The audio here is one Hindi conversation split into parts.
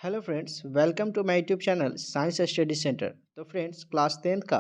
Hello friends, welcome to my YouTube channel science study centre. तो फ्रेंड्स, क्लास 10th का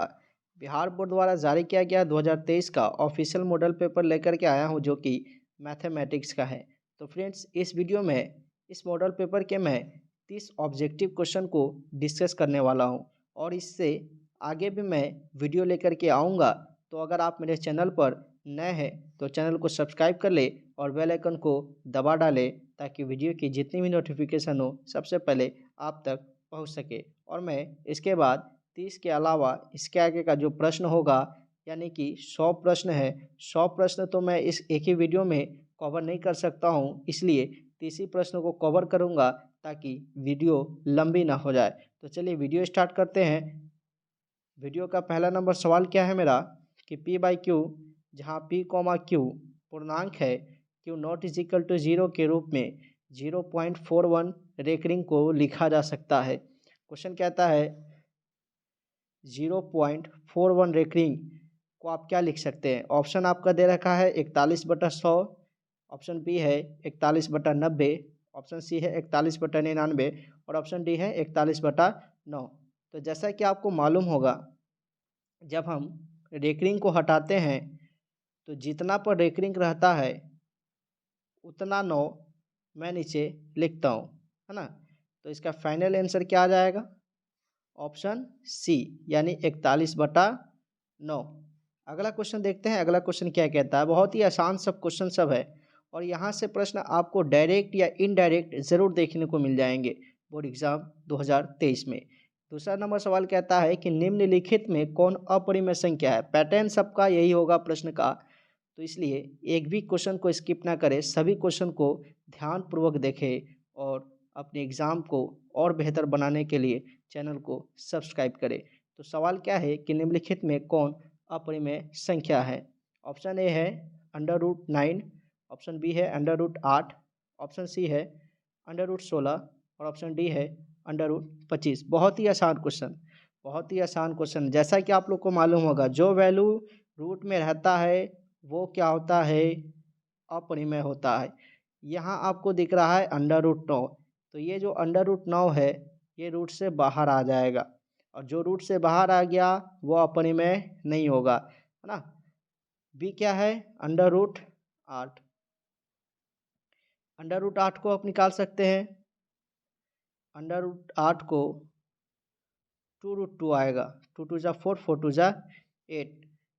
बिहार बोर्ड द्वारा जारी किया गया 2023 का ऑफिशियल मॉडल पेपर लेकर के आया हूं, जो कि मैथमेटिक्स का है। तो फ्रेंड्स, इस वीडियो में इस मॉडल पेपर के मैं 30 ऑब्जेक्टिव क्वेश्चन को डिस्कस करने वाला हूं और इससे आगे भी मैं वीडियो लेकर के आऊँगा। तो अगर आप मेरे चैनल पर नए हैं तो चैनल को सब्सक्राइब कर ले और बेल आइकन को दबा डालें, ताकि वीडियो की जितनी भी नोटिफिकेशन हो सबसे पहले आप तक पहुंच सके। और मैं इसके बाद 30 के अलावा इसके आगे का जो प्रश्न होगा, यानी कि 100 प्रश्न है, 100 प्रश्न तो मैं इस एक ही वीडियो में कवर नहीं कर सकता हूं, इसलिए 30 ही प्रश्नों को कवर करूंगा ताकि वीडियो लंबी ना हो जाए। तो चलिए वीडियो स्टार्ट करते हैं। वीडियो का पहला नंबर सवाल क्या है मेरा कि P बाई क्यू, जहाँ P कॉमा क्यू पूर्णांक है, Q not is equal to 0 के रूप में 0.41 रेकरिंग को लिखा जा सकता है। क्वेश्चन कहता है 0.41 रेकरिंग को आप क्या लिख सकते हैं। ऑप्शन आपका दे रखा है 41/100, ऑप्शन बी है 41/90, ऑप्शन सी है 41/99 और ऑप्शन डी है 41/9। तो जैसा कि आपको मालूम होगा, जब हम रेकरिंग को हटाते हैं तो जितना पर रेकरिंग रहता है उतना 9 मैं नीचे लिखता हूँ, है ना। तो इसका फाइनल आंसर क्या आ जाएगा? ऑप्शन सी, यानी 41/9। अगला क्वेश्चन देखते हैं। अगला क्वेश्चन क्या कहता है। बहुत ही आसान सब क्वेश्चन सब है और यहाँ से प्रश्न आपको डायरेक्ट या इनडायरेक्ट ज़रूर देखने को मिल जाएंगे बोर्ड एग्जाम 2023 में। दूसरा नंबर सवाल कहता है कि निम्नलिखित में कौन अपरिमेय संख्या है। पैटर्न सबका यही होगा प्रश्न का, तो इसलिए एक भी क्वेश्चन को स्किप ना करें, सभी क्वेश्चन को ध्यानपूर्वक देखें और अपने एग्ज़ाम को और बेहतर बनाने के लिए चैनल को सब्सक्राइब करें। तो सवाल क्या है कि निम्नलिखित में कौन अपरिमेय संख्या है। ऑप्शन ए है √9, ऑप्शन बी है √8, ऑप्शन सी है √16 और ऑप्शन डी है √25। बहुत ही आसान क्वेश्चन, बहुत ही आसान क्वेश्चन। जैसा कि आप लोग को मालूम होगा, जो वैल्यू रूट में रहता है वो क्या होता है? अपरिमेय होता है। यहाँ आपको दिख रहा है √9, तो ये जो √9 है ये रूट से बाहर आ जाएगा और जो रूट से बाहर आ गया वो अपरिमेय नहीं होगा, है ना। बी क्या है? √8। √8 को आप निकाल सकते हैं। √8 को 2√2 आएगा। 2 2 4, 4 2 8,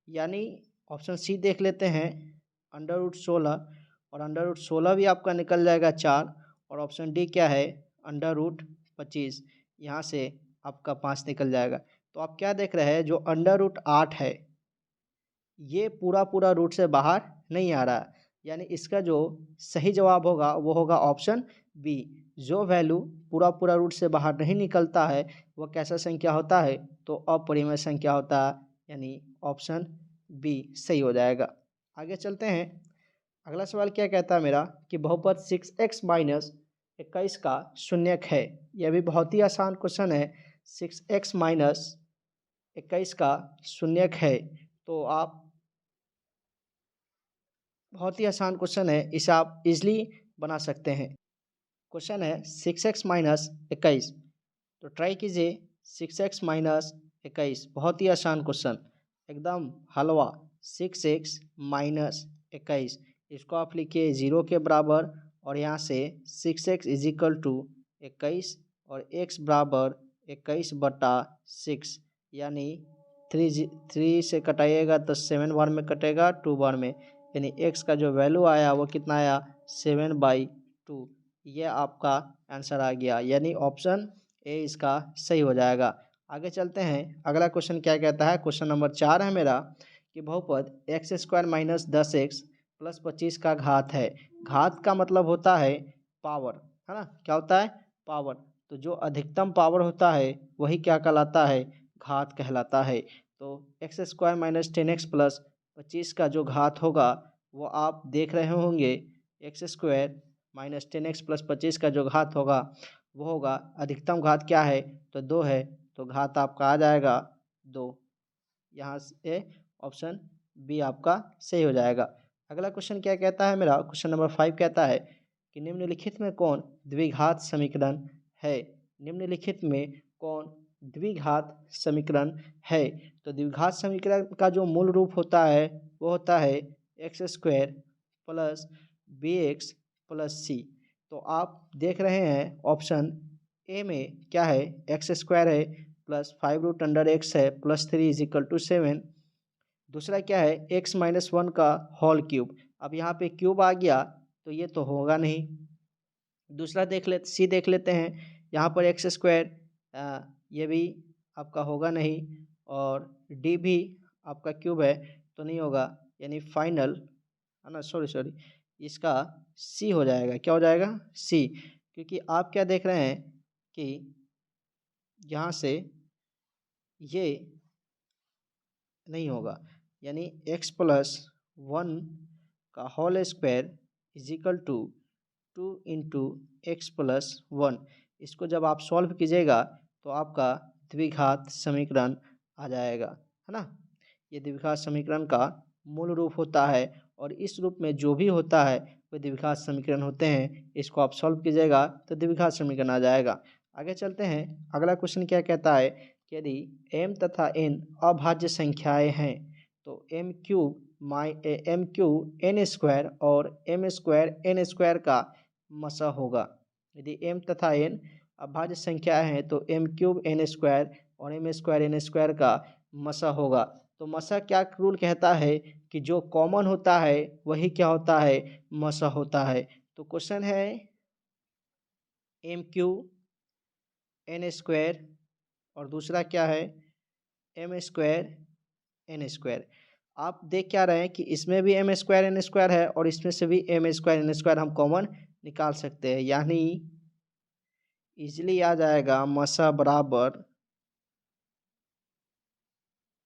यानी ऑप्शन सी देख लेते हैं √16, और √16 भी आपका निकल जाएगा 4, और ऑप्शन डी क्या है? √25। यहाँ से आपका 5 निकल जाएगा। तो आप क्या देख रहे हैं, जो √8 है ये पूरा पूरा रूट से बाहर नहीं आ रहा, यानी इसका जो सही जवाब होगा वो होगा ऑप्शन बी। जो वैल्यू पूरा पूरा रूट से बाहर नहीं निकलता है वो कैसा संख्या होता है? तो अपरिमेय संख्या होता है, यानी ऑप्शन बी सही हो जाएगा। आगे चलते हैं। अगला सवाल क्या कहता है मेरा कि बहुपद 6x-21 का शून्यक है। यह भी बहुत ही आसान क्वेश्चन है। 6x-21 का शून्यक है, तो आप बहुत ही आसान क्वेश्चन है, इसे आप इजली बना सकते हैं। क्वेश्चन है 6x-21, तो ट्राई कीजिए। 6x-21 बहुत ही आसान क्वेश्चन, एकदम हलवा। 6x-21, इसको आप लिखिए 0 के बराबर और यहाँ से 6x इज इक्वल टू 21 और x बराबर 21/6, यानी 3 से कटाइएगा तो 7 बार में कटेगा, 2 बार में, यानी x का जो वैल्यू आया वो कितना आया? 7/2। ये आपका आंसर आ गया, यानी ऑप्शन ए इसका सही हो जाएगा। आगे चलते हैं। अगला क्वेश्चन क्या कहता है। क्वेश्चन नंबर 4 है मेरा कि बहुपद x² - 10x + 25 का घात है। घात का मतलब होता है पावर, है ना। क्या होता है? पावर। तो जो अधिकतम पावर होता है वही क्या कहलाता है? घात कहलाता है। तो x² - 10x + 25 का जो घात होगा वो आप देख रहे होंगे। x² - 10x + 25 का जो घात होगा वो होगा, अधिकतम घात क्या है? तो 2 है, तो घात आपका आ जाएगा 2। यहाँ से ऑप्शन बी आपका सही हो जाएगा। अगला क्वेश्चन क्या कहता है मेरा। क्वेश्चन नंबर 5 कहता है कि निम्नलिखित में कौन द्विघात समीकरण है? निम्नलिखित में कौन द्विघात समीकरण है? तो द्विघात समीकरण का जो मूल रूप होता है वो होता है X square plus B X plus C. तो आप देख रहे हैं ऑप्शन ए में क्या है, एक्स स्क्वायर है प्लस 5√x है प्लस 3 = 7। दूसरा क्या है, x - 1 का होल क्यूब। अब यहाँ पे क्यूब आ गया तो ये तो होगा नहीं। दूसरा सी देख लेते हैं, यहाँ पर एक्स स्क्वायर ये भी आपका होगा नहीं, और डी भी आपका क्यूब है तो नहीं होगा, यानी फाइनल है ना, सॉरी इसका सी हो जाएगा। क्या हो जाएगा? सी। क्योंकि आप क्या देख रहे हैं कि यहाँ से ये नहीं होगा, यानी x+1 का होल स्क्वायर = 2 × x+1। इसको जब आप सॉल्व कीजिएगा तो आपका द्विघात समीकरण आ जाएगा, है ना। ये द्विघात समीकरण का मूल रूप होता है, और इस रूप में जो भी होता है वो द्विघात समीकरण होते हैं। इसको आप सॉल्व कीजिएगा तो द्विघात समीकरण आ जाएगा। आगे चलते हैं, अगला क्वेश्चन क्या कहता है कि यदि m तथा n अभाज्य संख्याएं हैं तो m³ n² और m² n² का मसा होगा। यदि m तथा n अभाज्य संख्याएं हैं तो m³ n² और m² n² का मसा होगा। तो मसा क्या रूल कहता है कि जो कॉमन होता है वही क्या होता है, मसा होता है। तो क्वेश्चन है m³ n² और दूसरा क्या है m² n²। आप देख क्या रहे हैं कि इसमें भी m² n² है और इसमें से भी m² n² हम कॉमन निकाल सकते हैं, यानी इजीली आ जाएगा मसा बराबर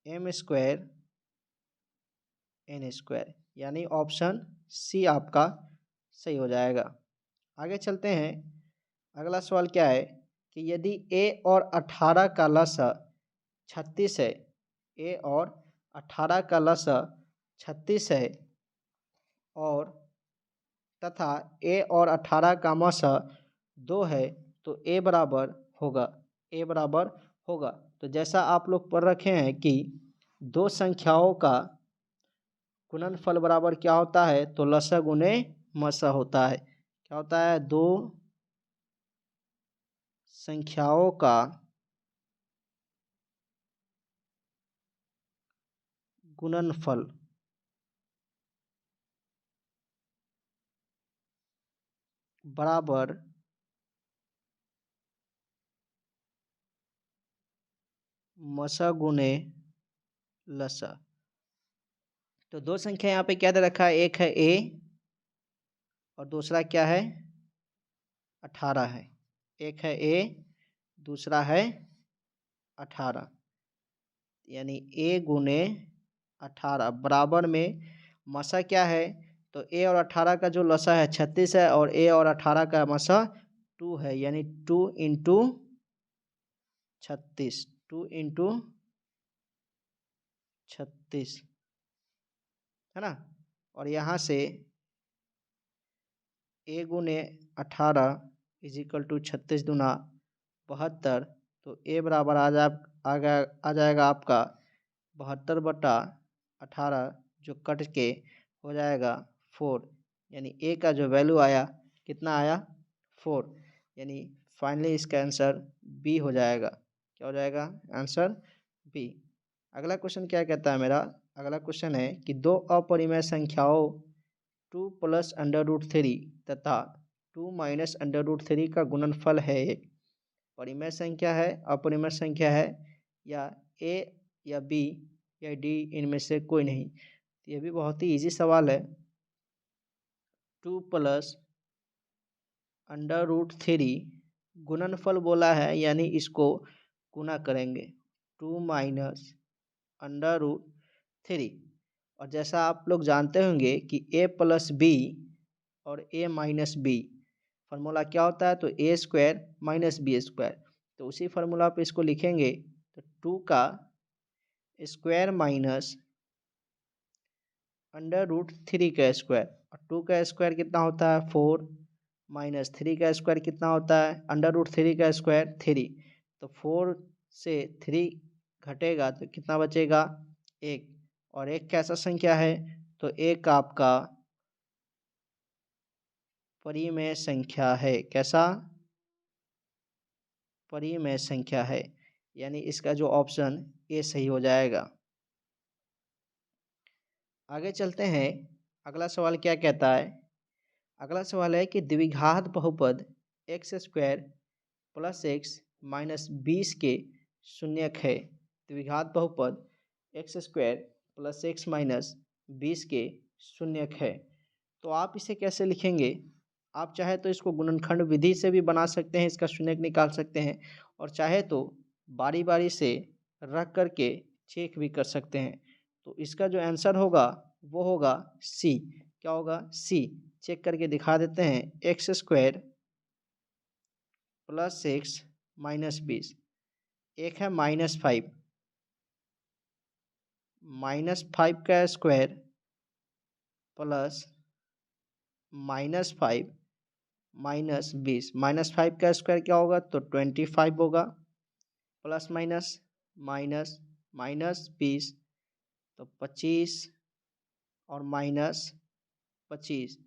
m² n², यानी ऑप्शन सी आपका सही हो जाएगा। आगे चलते हैं, अगला सवाल क्या है कि यदि a और 18 का लसा 36 है, a और 18 का लसा 36 है, और तथा a और 18 का मसा 2 है, तो a बराबर होगा। तो जैसा आप लोग पढ़ रखे हैं कि दो संख्याओं का गुणनफल बराबर क्या होता है, तो लसा गुने मसा होता है। क्या होता है? दो संख्याओं का गुणनफल बराबर मसा गुने लसा। तो दो संख्या यहाँ पे क्या दे रखा है, एक है a और दूसरा क्या है 18 है। एक है a, दूसरा है 18, यानी a गुने 18 बराबर में मसा क्या है, तो a और 18 का जो लसा है 36 है और a और 18 का मसा 2 है, यानी 2 × 36, 2 × 36, है ना। और यहाँ से a गुने 18 = 36 दूना 72, तो a बराबर आ जाएगा आपका 72/18, जो कट के हो जाएगा 4, यानी a का जो वैल्यू आया कितना आया 4, यानी फाइनली इसका आंसर b हो जाएगा। क्या हो जाएगा? Answer b। अगला क्वेश्चन क्या कहता है मेरा, अगला क्वेश्चन है कि दो अपरिमेय संख्याओं 2 + √3 तथा 2 - √3 का गुणनफल है एक। परिमेय संख्या है, अपरिमेय संख्या है, या a या b या d, इनमें से कोई नहीं। ये भी बहुत ही इजी सवाल है। 2 + √3 गुणनफल बोला है, यानी इसको गुना करेंगे 2 - √3। और जैसा आप लोग जानते होंगे कि a + b और a - b फार्मूला क्या होता है, तो a² - b²। तो उसी फार्मूला पे इसको लिखेंगे, तो 2 का स्क्वायर माइनस √3 का स्क्वायर, और 2 का स्क्वायर कितना होता है 4, माइनस 3 का स्क्वायर कितना होता है, √3 का स्क्वायर 3। तो 4 से 3 घटेगा तो कितना बचेगा, 1। और 1 कैसा संख्या है, तो 1 आपका परिमेय संख्या है। कैसा, परिमेय संख्या है, यानी इसका जो ऑप्शन ए सही हो जाएगा। आगे चलते हैं, अगला सवाल क्या कहता है। अगला सवाल है कि द्विघात बहुपद x square plus x minus 20 के शून्यक है। द्विघात बहुपद x square plus x minus 20 के शून्यक है। तो आप इसे कैसे लिखेंगे, आप चाहे तो इसको गुणनखंड विधि से भी बना सकते हैं, इसका शून्यक निकाल सकते हैं, और चाहे तो बारी बारी से रख करके चेक भी कर सकते हैं। तो इसका जो आंसर होगा वो होगा सी। क्या होगा, सी। चेक करके दिखा देते हैं। X square plus x minus 20, एक है -5, -5 का स्क्वायर प्लस -5 माइनस 20, -5 का स्क्वायर क्या होगा, तो 25 होगा, प्लस माइनस माइनस माइनस 20 तो 25 और माइनस 25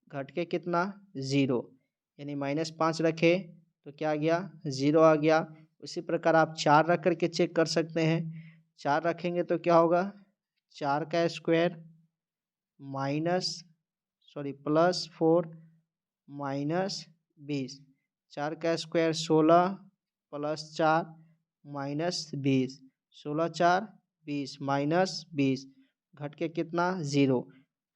घट के कितना, 0, यानी -5 रखे तो क्या आ गया, 0 आ गया। उसी प्रकार आप 4 रख करके चेक कर सकते हैं। 4 रखेंगे तो क्या होगा, 4 का स्क्वायर +4 माइनस 20, 4 का स्क्वायर 16 प्लस 4 माइनस 20, 16 4 20 माइनस 20 घट के कितना, 0।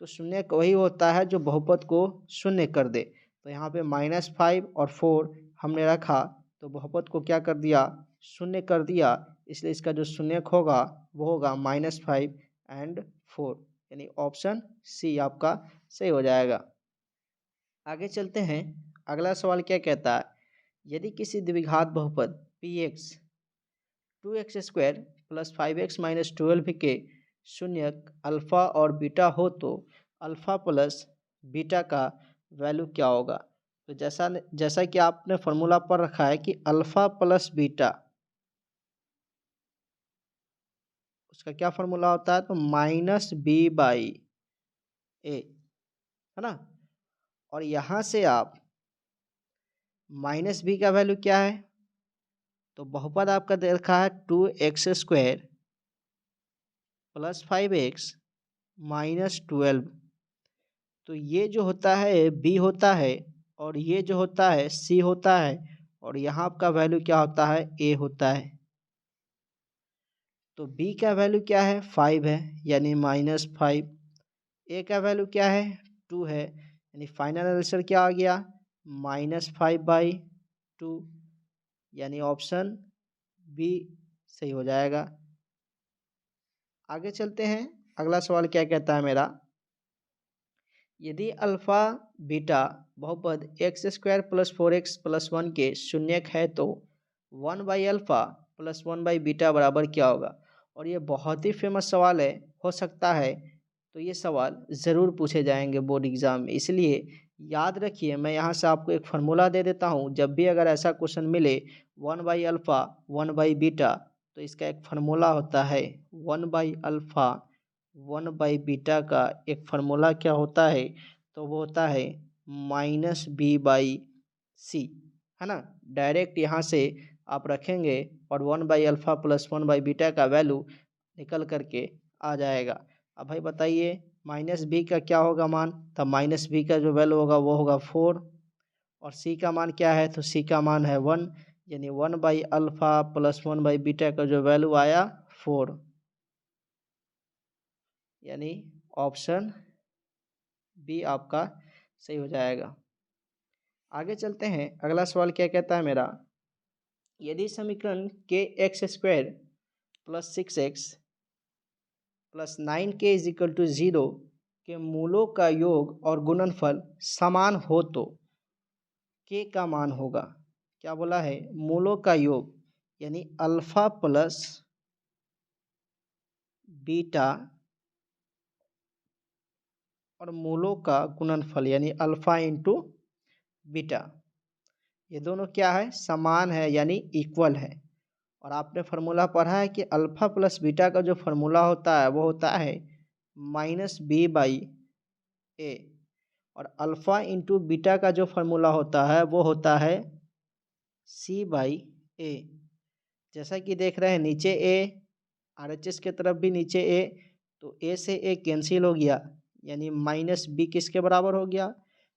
तो शून्य वही होता है जो बहुपद को शून्य कर दे। तो यहाँ पे -5 और 4 हमने रखा तो बहुपद को क्या कर दिया, शून्य कर दिया। इसलिए इसका जो शून्यक होगा वो होगा -5 एंड 4, यानी ऑप्शन सी आपका सही हो जाएगा। आगे चलते हैं, अगला सवाल क्या कहता है। यदि किसी द्विघात बहुपद px 2x² plus 5x minus 12 के शून्यक अल्फा और बीटा हो तो अल्फा प्लस बीटा का वैल्यू क्या होगा। तो जैसा कि आपने फॉर्मूला पढ़ रखा है कि अल्फा प्लस बीटा, उसका क्या फॉर्मूला होता है, तो -b/a, है ना। और यहाँ से आप -b का वैल्यू क्या है, तो बहुपद आपका दे रखा है 2x² प्लस 5x माइनस 12। तो ये जो होता है b होता है और ये जो होता है c होता है, और यहाँ आपका वैल्यू क्या होता है, a होता है। तो b का वैल्यू क्या है, 5 है, यानी -5। a का वैल्यू क्या है, 2 है, यानी फाइनल आंसर क्या आ गया, -5/2, यानी ऑप्शन बी सही हो जाएगा। आगे चलते हैं, अगला सवाल क्या कहता है मेरा। यदि अल्फा बीटा बहुपद x² प्लस 4x प्लस 1 के शून्यक है तो 1/अल्फा प्लस 1/बीटा बराबर क्या होगा। और ये बहुत ही फेमस सवाल है, हो सकता है तो ये सवाल ज़रूर पूछे जाएंगे बोर्ड एग्ज़ाम में, इसलिए याद रखिए। मैं यहाँ से आपको एक फार्मूला दे देता हूँ, जब भी अगर ऐसा क्वेश्चन मिले 1/अल्फा 1/बीटा, तो इसका एक फार्मूला होता है 1/अल्फा 1/बीटा का एक फार्मूला क्या होता है, तो वो होता है -b/c, है ना। डायरेक्ट यहाँ से आप रखेंगे और 1/अल्फा प्लस 1/बीटा का वैल्यू निकल करके आ जाएगा। अब भाई बताइए -b का क्या होगा मान, तो -b का जो वैल्यू होगा वो होगा 4, और c का मान क्या है, तो c का मान है 1, यानी 1/अल्फा प्लस 1/बीटा का जो वैल्यू आया 4, यानी ऑप्शन बी आपका सही हो जाएगा। आगे चलते हैं, अगला सवाल क्या कहता है मेरा। यदि समीकरण kx² plus 6x plus 9k = 0 के मूलों का योग और गुणनफल समान हो तो k का मान होगा। क्या बोला है, मूलों का योग, यानी अल्फा प्लस बीटा और मूलों का गुणनफल, यानी अल्फा इंटू बीटा, ये दोनों क्या है, समान है यानी इक्वल है। और आपने फार्मूला पढ़ा है कि अल्फा प्लस बीटा का जो फार्मूला होता है वो होता है -b/a, और अल्फा इंटू बीटा का जो फार्मूला होता है वो होता है c/a। जैसा कि देख रहे हैं नीचे a, RHS की तरफ भी नीचे a, तो a से a कैंसिल हो गया, यानी -b किसके बराबर हो गया,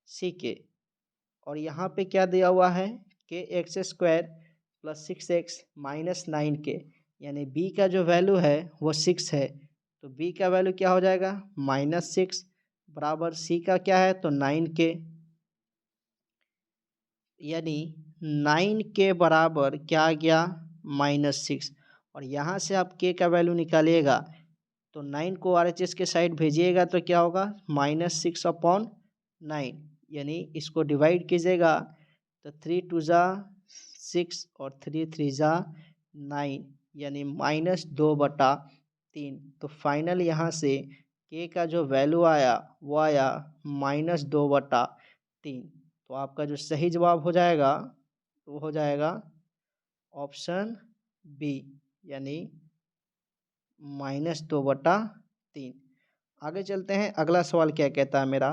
c के। और यहाँ पे क्या दिया हुआ है, kx² + 6x - 9k, यानी b का जो वैल्यू है वो 6 है, तो b का वैल्यू क्या हो जाएगा, -6 बराबर c का क्या है, तो 9k, यानी 9 के बराबर क्या आ गया, -6। और यहाँ से आप k का वैल्यू निकालिएगा तो 9 को RHS के साइड भेजिएगा तो क्या होगा, -6/9, यानी इसको डिवाइड कीजिएगा तो 3 2 ज़ा 6 और 3 3 ज़ा 9, यानी -2/3। तो फाइनल यहाँ से k का जो वैल्यू आया वो आया -2/3। तो आपका जो सही जवाब हो जाएगा वो हो जाएगा ऑप्शन बी, यानी -2/3। आगे चलते हैं, अगला सवाल क्या कहता है मेरा,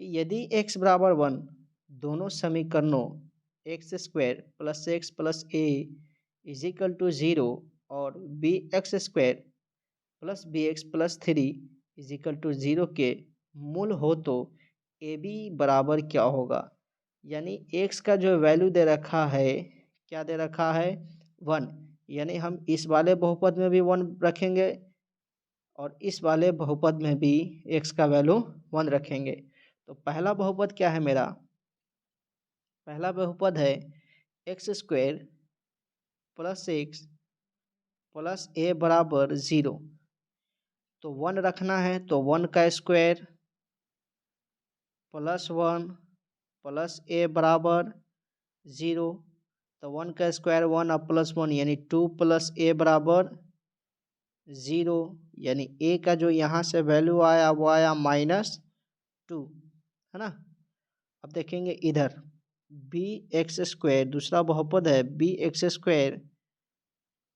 कि यदि x बराबर 1 दोनों समीकरणों x² + x + a = 0 और bx² + bx + 3 = 0 के मूल हो तो ab बराबर क्या होगा। यानी x का जो वैल्यू दे रखा है, क्या दे रखा है, 1, यानी हम इस वाले बहुपद में भी 1 रखेंगे और इस वाले बहुपद में भी x का वैल्यू 1 रखेंगे। तो पहला बहुपद क्या है मेरा, पहला बहुपद है x² + x + a बराबर 0, तो 1 रखना है तो 1 का स्क्वायर +1 + a बराबर 0, तो 1 का स्क्वायर 1 और +1 यानी 2 + a बराबर 0, यानी a का जो यहाँ से वैल्यू आया वो आया -2, है ना। अब देखेंगे इधर bx², दूसरा बहुपद है bx²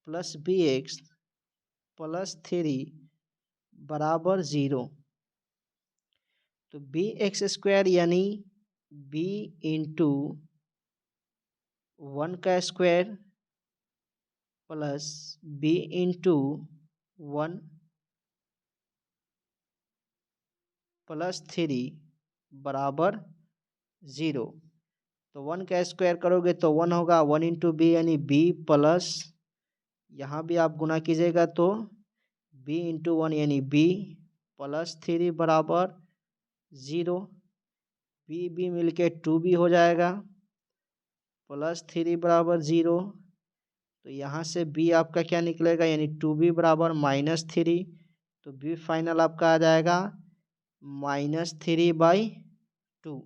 + bx + 3 बराबर 0, तो bx² यानी b इंटू 1 का स्क्वायर प्लस b इंटू 1 + 3 बराबर 0। तो 1 का स्क्वायर करोगे तो 1 होगा, 1 इंटू बी यानी b प्लस, यहाँ भी आप गुना कीजिएगा तो b इंटू 1 यानी b + 3 बराबर 0, b मिलके 2b हो जाएगा, +3 बराबर 0, तो यहाँ से b आपका क्या निकलेगा, यानी 2b बराबर -3, तो b फाइनल आपका आ जाएगा -3/2।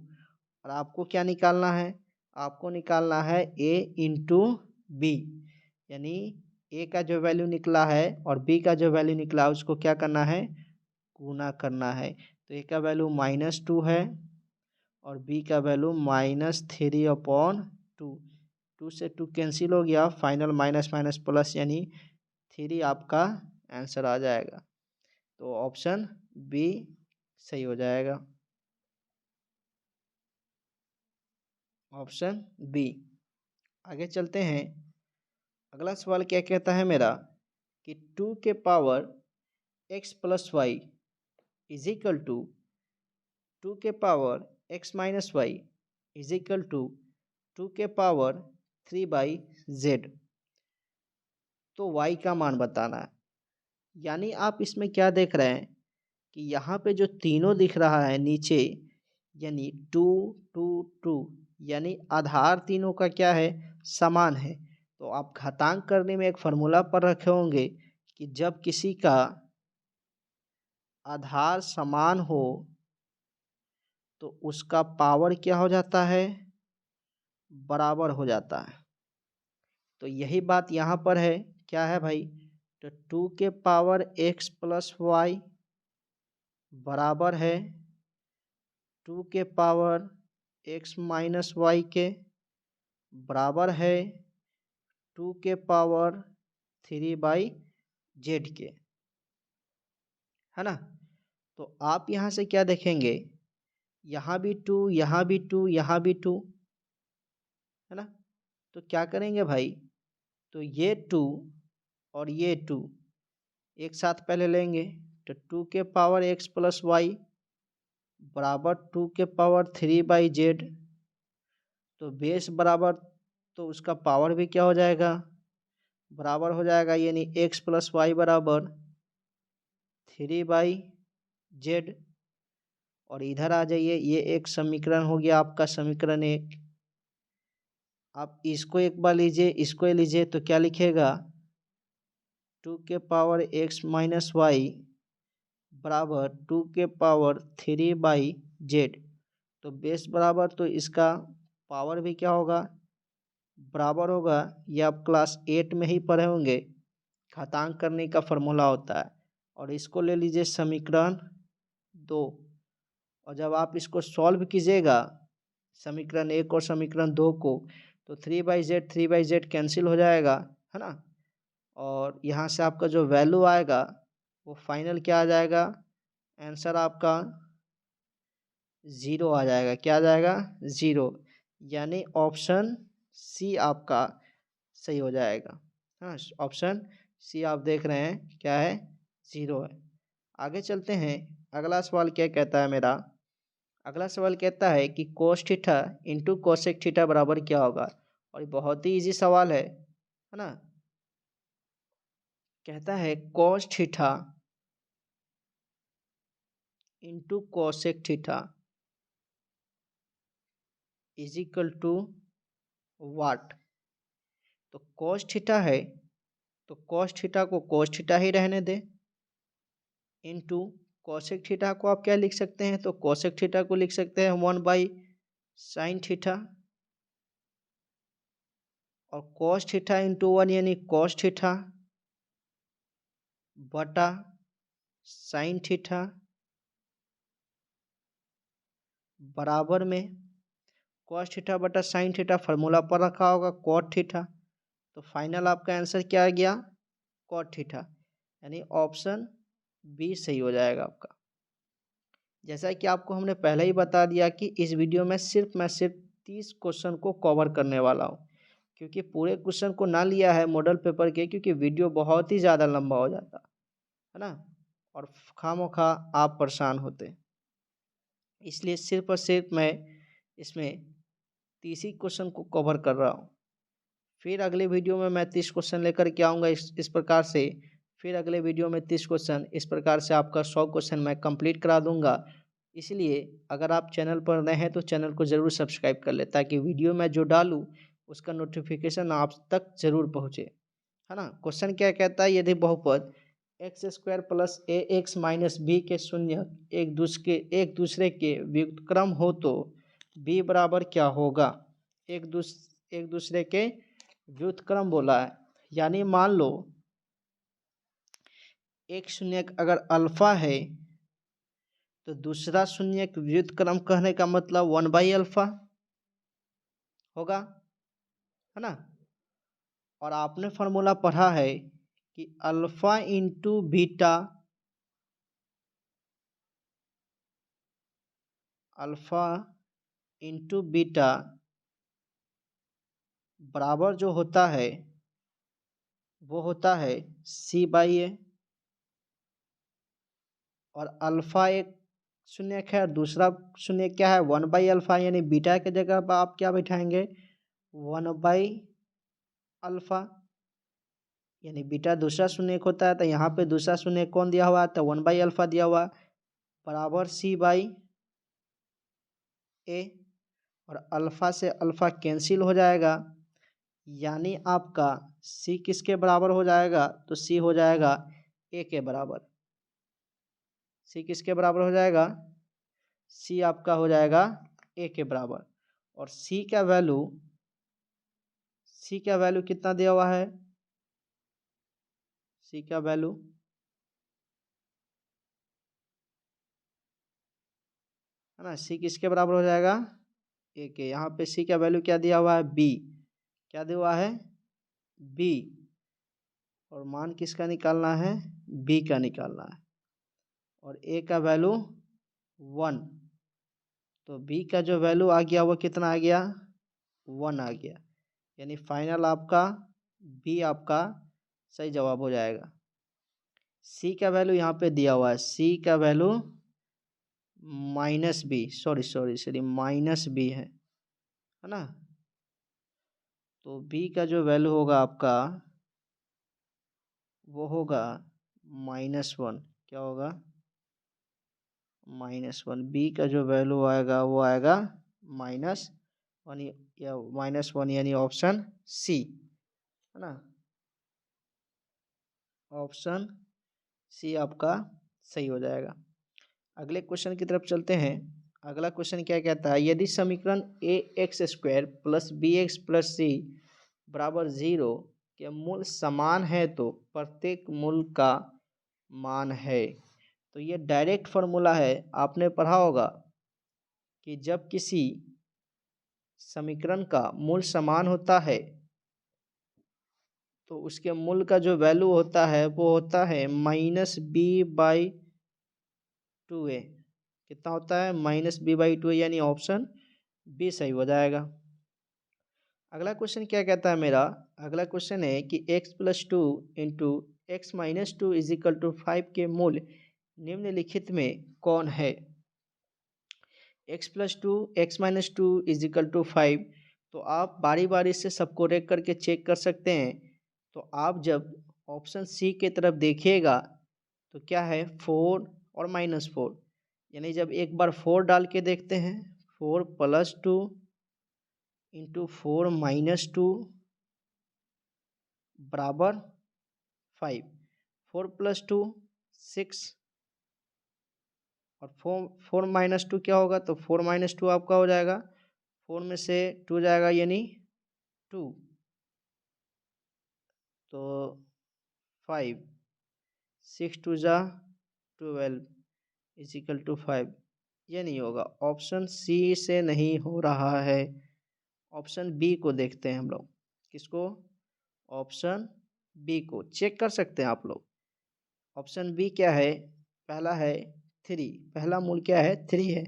और आपको क्या निकालना है, आपको निकालना है a इंटू बी, यानी a का जो वैल्यू निकला है और b का जो वैल्यू निकला है उसको क्या करना है, गुना करना है। तो a का वैल्यू -2 है और b का वैल्यू -3/2, 2 से 2 कैंसिल हो गया, फाइनल माइनस माइनस प्लस यानी 3 आपका आंसर आ जाएगा। तो ऑप्शन बी सही हो जाएगा, ऑप्शन बी। आगे चलते हैं, अगला सवाल क्या कहता है मेरा, कि 2 के पावर x + y = 2 के पावर x - y = 2 के पावर 3/z, तो y का मान बताना है। यानी आप इसमें क्या देख रहे हैं कि यहाँ पे जो तीनों दिख रहा है नीचे, यानी 2 2 2, यानी आधार तीनों का क्या है, समान है। तो आप घातांक करने में एक फार्मूला पर रखे होंगे कि जब किसी का आधार समान हो तो उसका पावर क्या हो जाता है, बराबर हो जाता है। तो यही बात यहाँ पर है, क्या है भाई, तो 2 के पावर x + y बराबर है 2 के पावर एक्स माइनस वाई के बराबर है 2 के पावर 3/z के, है ना। तो आप यहाँ से क्या देखेंगे, यहाँ भी 2, यहाँ भी 2, यहाँ भी 2, है ना। तो क्या करेंगे भाई, तो ये 2 और ये 2 एक साथ पहले लेंगे, तो 2 के पावर x प्लस वाई बराबर 2 के पावर 3/z, तो बेस बराबर, तो उसका पावर भी क्या हो जाएगा, बराबर हो जाएगा, यानी x प्लस वाई बराबर 3/z। और इधर आ जाइए, ये एक समीकरण हो गया आपका, समीकरण 1। आप इसको एक बार लीजिए, इसको लीजिए, तो क्या लिखेगा, 2 के पावर x माइनस वाई बराबर 2 के पावर 3/z। तो बेस बराबर, तो इसका पावर भी क्या होगा, बराबर होगा। ये आप क्लास 8 में ही पढ़े होंगे, घातांक करने का फॉर्मूला होता है। और इसको ले लीजिए समीकरण 2, और जब आप इसको सॉल्व कीजिएगा समीकरण 1 और समीकरण 2 को, तो 3/z कैंसिल हो जाएगा, है ना। और यहाँ से आपका जो वैल्यू आएगा वो फाइनल क्या आ जाएगा, आंसर आपका 0 आ जाएगा। क्या आ जाएगा, 0, यानी ऑप्शन सी आपका सही हो जाएगा। हाँ, ऑप्शन सी आप देख रहे हैं क्या है, 0 है। आगे चलते हैं, अगला सवाल क्या कहता है मेरा, अगला सवाल कहता है कि कोस थीटा इंटू कोसेक थीटा बराबर क्या होगा। और बहुत ही इजी सवाल है ना। कहता है cos theta into cosec theta is equal to what. तो कोस थीटा है, तो कोस थीटा को कोस थीटा ही रहने दे, इंटू कोसेक थीटा को आप क्या लिख सकते हैं, तो कोसेक थीटा को लिख सकते हैं 1/sin थीटा, और कोस थीटा इंटू 1 यानी कोस थीटा बटा साइन थीटा बराबर में कोस थीटा बटा साइन थीटा फार्मूला पर रखा होगा कॉट थीटा। तो फाइनल आपका आंसर क्या आ गया, कॉट थीटा, यानी ऑप्शन बी सही हो जाएगा आपका। जैसा कि आपको हमने पहले ही बता दिया कि इस वीडियो में मैं सिर्फ 30 क्वेश्चन को कवर करने वाला हूँ, क्योंकि पूरे क्वेश्चन को ना लिया है मॉडल पेपर के, क्योंकि वीडियो बहुत ही ज़्यादा लंबा हो जाता है ना, और खामोखा आप परेशान होते, इसलिए सिर्फ और सिर्फ मैं इसमें 30 ही क्वेश्चन को कवर कर रहा हूँ। फिर अगले वीडियो में मैं 30 क्वेश्चन लेकर के आऊँगा इस प्रकार से। फिर अगले वीडियो में 30 क्वेश्चन, इस प्रकार से आपका 100 क्वेश्चन मैं कंप्लीट करा दूंगा। इसलिए अगर आप चैनल पर नए हैं तो चैनल को ज़रूर सब्सक्राइब कर ले, ताकि वीडियो मैं जो डालूँ उसका नोटिफिकेशन आप तक ज़रूर पहुँचे, है ना। क्वेश्चन क्या कहता है, यदि बहुपद x² plus ax minus b के शून्य एक दूसरे के व्युत्क्रम हो तो b बराबर क्या होगा। एक दूसरे के व्युत्क्रम बोला है, यानी मान लो एक शून्यक अगर अल्फा है तो दूसरा शून्यक व्युत्क्रम कहने का मतलब 1/अल्फा होगा, है ना। और आपने फॉर्मूला पढ़ा है कि alpha into beta, alpha into beta बराबर जो होता है वो होता है c/a। और अल्फा एक शून्यक है और दूसरा शून्य क्या है, 1/अल्फा, यानी बीटा के जगह पर आप क्या बैठाएंगे, 1/अल्फा, यानी बीटा दूसरा शून्यक होता है, तो यहाँ पे दूसरा शून्यक कौन दिया हुआ है, तो 1/अल्फा दिया हुआ बराबर c/a। और अल्फा से अल्फा कैंसिल हो जाएगा, यानी आपका c किसके बराबर हो जाएगा, तो c हो जाएगा a के बराबर। c किसके बराबर हो जाएगा, c आपका हो जाएगा a के बराबर। और c का वैल्यू कितना दिया हुआ है, c का वैल्यू है ना, c किसके बराबर हो जाएगा, ए के। यहाँ पे सी का वैल्यू क्या दिया हुआ है, बी। क्या दिया हुआ है, बी। और मान किसका निकालना है, बी का निकालना है। और ए का वैल्यू 1, तो बी का जो वैल्यू आ गया वो कितना आ गया, 1 आ गया। यानी फाइनल आपका बी आपका सही जवाब हो जाएगा। सी का वैल्यू यहाँ पे दिया हुआ है, सी का value minus B, sorry minus B है ना। तो बी का जो वैल्यू होगा आपका वो होगा -1। क्या होगा, -1। बी का जो वैल्यू आएगा वो आएगा -1 या -1, यानी ऑप्शन सी है ना। ऑप्शन सी आपका सही हो जाएगा। अगले क्वेश्चन की तरफ चलते हैं। अगला क्वेश्चन क्या कहता है, यदि समीकरण ax² + bx + c बराबर 0 के मूल समान है तो प्रत्येक मूल का मान है। तो ये डायरेक्ट फॉर्मूला है, आपने पढ़ा होगा कि जब किसी समीकरण का मूल समान होता है तो उसके मूल का जो वैल्यू होता है वो होता है -b/2a। कितना होता है, -b/2a, यानी ऑप्शन बी सही हो जाएगा। अगला क्वेश्चन क्या कहता है मेरा, अगला क्वेश्चन है कि x + 2 × x - 2 = 5 के मूल निम्नलिखित में कौन है। x + 2 x - 2 = 5, तो आप बारी बारी से सबको रेख करके चेक कर सकते हैं। तो आप जब ऑप्शन सी की तरफ देखिएगा तो क्या है, 4 और -4, यानी जब एक बार 4 डाल के देखते हैं, 4 + 2 × 4 - 2 बराबर 5। 4 + 2 6, और 4 - 2 क्या होगा, तो 4 - 2 आपका हो जाएगा, 4 में से 2 जाएगा यानी 2, तो 5, 6 2 = 12 = 5। ये नहीं होगा, ऑप्शन सी से नहीं हो रहा है। ऑप्शन बी को देखते हैं हम लोग। किसको, ऑप्शन बी को चेक कर सकते हैं आप लोग। ऑप्शन बी क्या है, पहला है 3, पहला मूल क्या है, 3 है।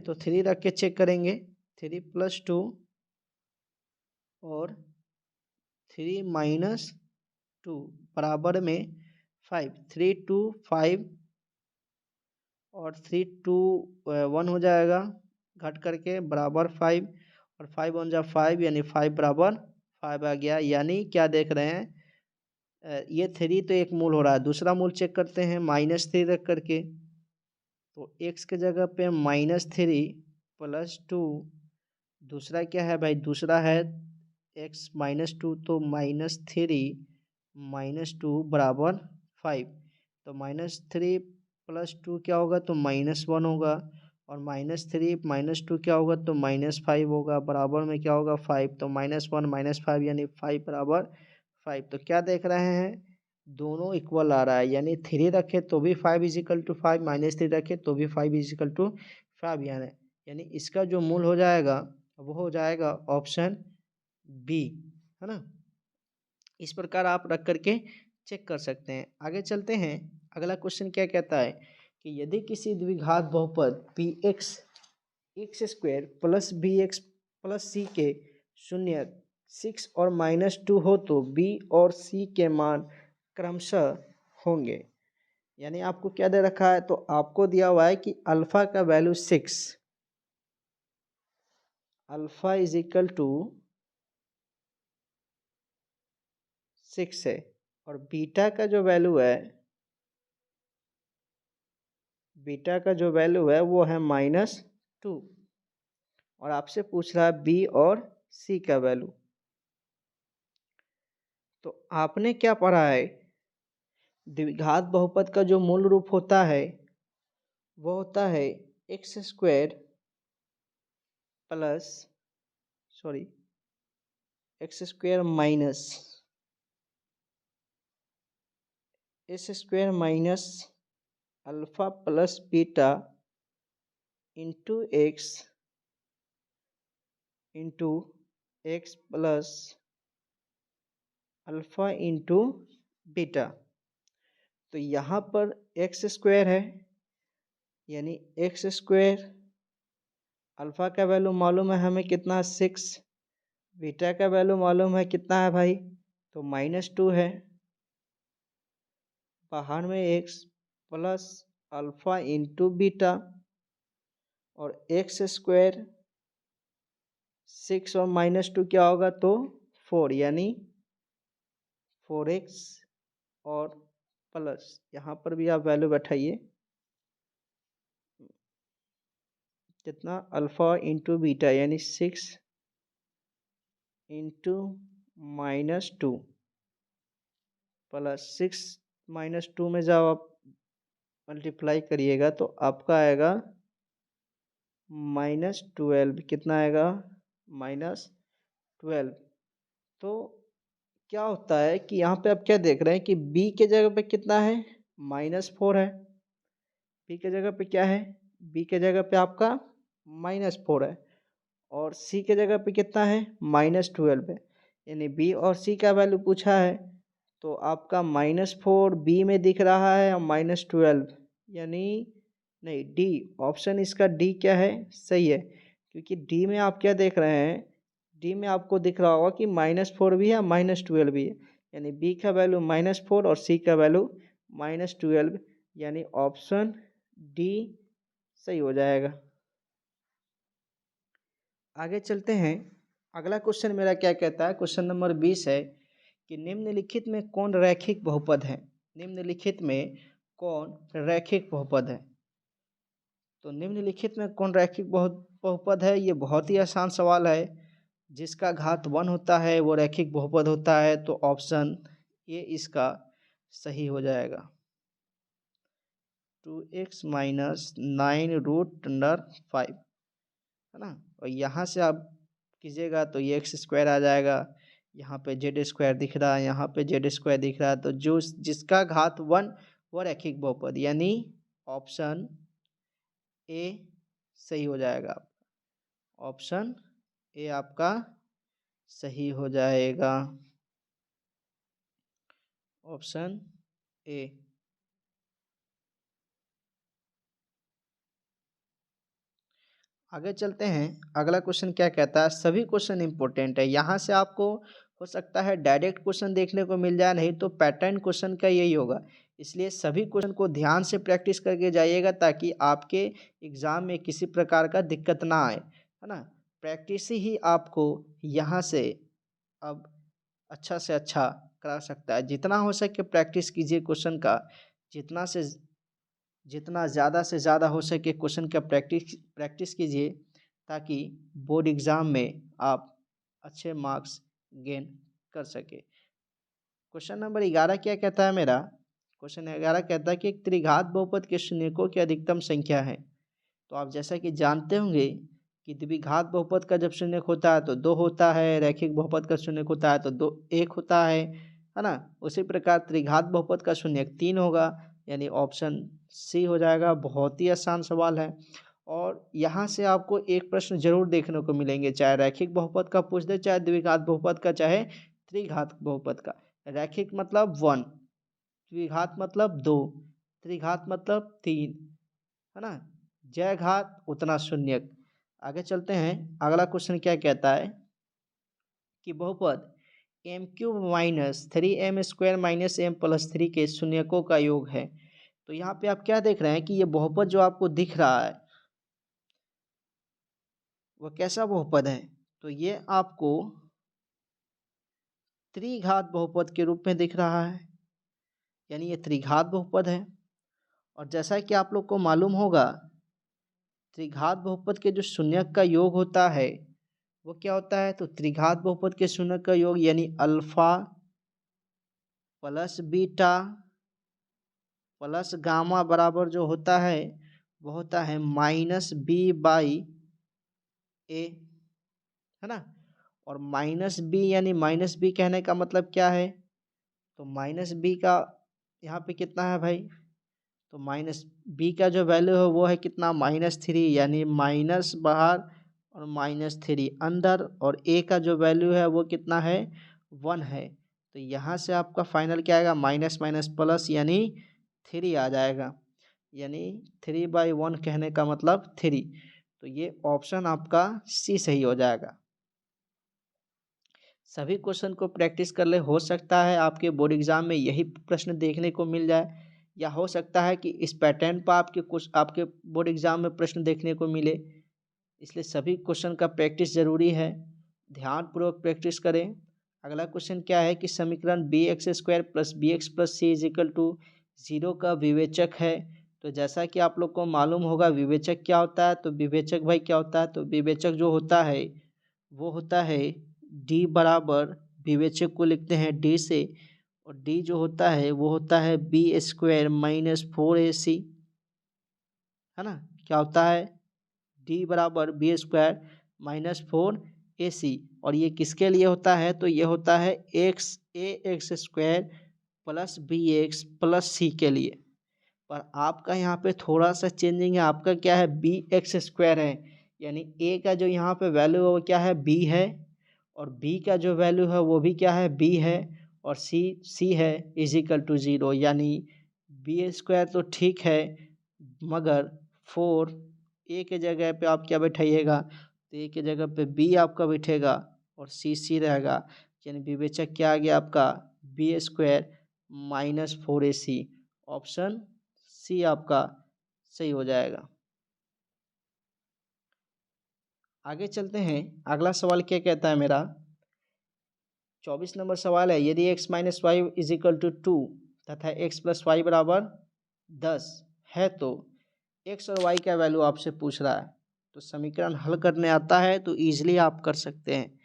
तो 3 रख के चेक करेंगे, 3 + 2 और 3 - 2 बराबर में 5, 3 2 5 और 3 2 1 हो जाएगा, घट करके बराबर 5, और 5 1 जा 5, यानी 5 बराबर 5 आ गया। यानी क्या देख रहे हैं, ये 3 तो एक मूल हो रहा है, दूसरा मूल चेक करते हैं -3 रख करके। तो x के जगह पे -3 + 2, दूसरा क्या है भाई, दूसरा है x - 2, तो -3 - 2 बराबर 5। तो -3 + 2 क्या होगा, तो -1 होगा, और -3 - 2 क्या होगा, तो -5 होगा, बराबर में क्या होगा, 5। तो -1 - 5 यानी 5 बराबर 5। तो क्या देख रहे हैं, दोनों इक्वल आ रहा है, यानी 3 रखे तो भी 5 = 5, -3 रखे तो भी 5 = 5, यानी इसका जो मूल हो जाएगा वो हो जाएगा ऑप्शन बी, है ना। इस प्रकार आप रख करके चेक कर सकते हैं। आगे चलते हैं। अगला क्वेश्चन क्या कहता है कि यदि किसी द्विघात बहुपद px x² + bx + c के शून्य 6 और -2 हो तो b और c के मान क्रमशः होंगे। यानी आपको क्या दे रखा है, तो आपको दिया हुआ है कि अल्फा का वैल्यू 6, अल्फा = 6 है, और बीटा का जो वैल्यू है, बीटा का जो वैल्यू है वो है -2, और आपसे पूछ रहा है बी और सी का वैल्यू। तो आपने क्या पढ़ा है, द्विघात बहुपद का जो मूल रूप होता है वो होता है x² plus x² minus s² minus alpha plus beta into x into x plus alpha into beta. तो यहाँ पर एक्स स्क्वायर है, यानी एक्स स्क्वायर, अल्फ़ा का वैल्यू मालूम है हमें कितना 6, बीटा का वैल्यू मालूम है कितना है भाई, तो -2 है। बाहर में x plus alpha into beta, और एक्स स्क्वायर 6 और -2 क्या होगा, तो 4, यानी 4x, और प्लस यहाँ पर भी आप वैल्यू बैठाइए, कितना, अल्फ़ा इंटू बीटा, यानी 6 इंटू -2 प्लस 6 -2 में जब आप मल्टीप्लाई करिएगा तो आपका आएगा -12। कितना आएगा, -12। तो क्या होता है कि यहाँ पे आप क्या देख रहे हैं कि b के जगह पे कितना है, -4 है। b के जगह पे क्या है, b के जगह पे आपका -4 है, और c के जगह पे कितना है, -12 है। यानी b और c का वैल्यू पूछा है, तो आपका -4 b में दिख रहा है और -12, यानी नहीं, डी ऑप्शन इसका, डी क्या है, सही है। क्योंकि डी में आप क्या देख रहे हैं, डी में आपको दिख रहा होगा कि -4 भी है, -12 भी है, यानी बी का वैल्यू -4 और सी का वैल्यू -12, यानी ऑप्शन डी सही हो जाएगा। आगे चलते हैं। अगला क्वेश्चन मेरा क्या कहता है, क्वेश्चन नंबर 20 है कि निम्नलिखित में कौन रैखिक बहुपद है। निम्नलिखित में कौन रैखिक बहुपद है। तो निम्नलिखित में कौन रैखिक बहुपद है, ये बहुत ही आसान सवाल है। जिसका घात 1 होता है वो रैखिक बहुपद होता है, तो ऑप्शन ए इसका सही हो जाएगा। 2x - 9√5 है ना, और यहाँ से आप कीजिएगा तो ये एक्स स्क्वायर आ जाएगा। यहाँ पे जेड स्क्वायर दिख रहा है, यहाँ पे जेड स्क्वायर दिख रहा है, तो जो जिसका घात 1 वो रैखिक बहुपद, यानी ऑप्शन ए सही हो जाएगा। ऑप्शन ए आपका सही हो जाएगा, ऑप्शन ए। आगे चलते हैं। अगला क्वेश्चन क्या कहता है, सभी क्वेश्चन इंपॉर्टेंट है। यहाँ से आपको हो सकता है डायरेक्ट क्वेश्चन देखने को मिल जाए, नहीं तो पैटर्न क्वेश्चन का यही होगा। इसलिए सभी क्वेश्चन को ध्यान से प्रैक्टिस करके जाइएगा, ताकि आपके एग्ज़ाम में किसी प्रकार का दिक्कत ना आए, है ना। प्रैक्टिस ही आपको यहाँ से अब अच्छा से अच्छा करा सकता है। जितना हो सके प्रैक्टिस कीजिए क्वेश्चन का, जितना ज़्यादा से ज़्यादा हो सके क्वेश्चन का प्रैक्टिस कीजिए, ताकि बोर्ड एग्ज़ाम में आप अच्छे मार्क्स गेन कर सके। क्वेश्चन नंबर 11 क्या कहता है मेरा, क्वेश्चन 11 कहता है कि एक त्रिघात बहुपद के शून्यकों की अधिकतम संख्या है। तो आप जैसा कि जानते होंगे कि द्विघात बहुपद का जब शून्यक होता है तो 2 होता है, रैखिक बहुपद का शून्यक होता है तो 1 होता है ना। उसी प्रकार त्रिघात बहुपद का शून्यक 3 होगा, यानी ऑप्शन सी हो जाएगा। बहुत ही आसान सवाल है, और यहाँ से आपको एक प्रश्न जरूर देखने को मिलेंगे, चाहे रैखिक बहुपद का पूछ दे, चाहे द्विघात बहुपद का, चाहे त्रिघात बहुपद का। रैखिक मतलब 1, द्विघात मतलब 2, त्रिघात मतलब 3, है ना। जय घात उतना शून्यक। आगे चलते हैं। अगला क्वेश्चन क्या कहता है कि बहुपद m³ - 3m² - m+3 के शून्यकों का योग है। तो यहाँ पे आप क्या देख रहे हैं कि ये बहुपद जो आपको दिख रहा है वह कैसा बहुपद है, तो ये आपको त्रिघात बहुपद के रूप में दिख रहा है, यानी ये त्रिघात बहुपद है। और जैसा कि आप लोग को मालूम होगा, त्रिघात बहुपद के जो शून्यक का योग होता है वो क्या होता है, तो त्रिघात बहुपद के शून्यक का योग यानी alpha plus beta plus gamma बराबर जो होता है वो होता है -b/a, है ना। और -b यानी -b कहने का मतलब क्या है, तो -b का यहाँ पे कितना है भाई, तो -b का जो वैल्यू है वो है कितना, -3, यानी माइनस बाहर और -3 अंदर, और ए का जो वैल्यू है वो कितना है 1 है। तो यहाँ से आपका फाइनल क्या आएगा, माइनस माइनस प्लस यानी 3 आ जाएगा, यानी 3/1 कहने का मतलब 3। तो ये ऑप्शन आपका सी सही हो जाएगा। सभी क्वेश्चन को प्रैक्टिस कर ले, हो सकता है आपके बोर्ड एग्जाम में यही प्रश्न देखने को मिल जाए, या हो सकता है कि इस पैटर्न पर आपके बोर्ड एग्जाम में प्रश्न देखने को मिले। इसलिए सभी क्वेश्चन का प्रैक्टिस ज़रूरी है, ध्यानपूर्वक प्रैक्टिस करें। अगला क्वेश्चन क्या है कि समीकरण bx² + bx + c = 0 का विवेचक है। तो जैसा कि आप लोग को मालूम होगा विवेचक क्या होता है, तो विवेचक भाई क्या होता है, तो विवेचक जो होता है वो होता है d बराबर, विवेचक को लिखते हैं d से, और d जो होता है वो होता है b² - 4ac, है ना। क्या होता है, d बराबर b² - 4ac, और ये किसके लिए होता है, तो ये होता है ax² + bx + c के लिए। पर आपका यहाँ पे थोड़ा सा चेंजिंग है, आपका क्या है bx² है, यानी a का जो यहाँ पे वैल्यू है वो क्या है b है, और b का जो वैल्यू है वो भी क्या है b है, और c है = 0, यानी b² तो ठीक है, मगर 4 a के जगह पे आप क्या बैठाइएगा, तो a के जगह पे b आपका बैठेगा और c रहेगा, यानी विवेचक क्या आ गया आपका b² - 4ac। ऑप्शन सी आपका सही हो जाएगा। आगे चलते हैं, अगला सवाल क्या कहता है मेरा, 24 नंबर सवाल है, यदि x - y = 2 तथा x + y = 10 है तो x और y का वैल्यू आपसे पूछ रहा है। तो समीकरण हल करने आता है तो ईजिली आप कर सकते हैं।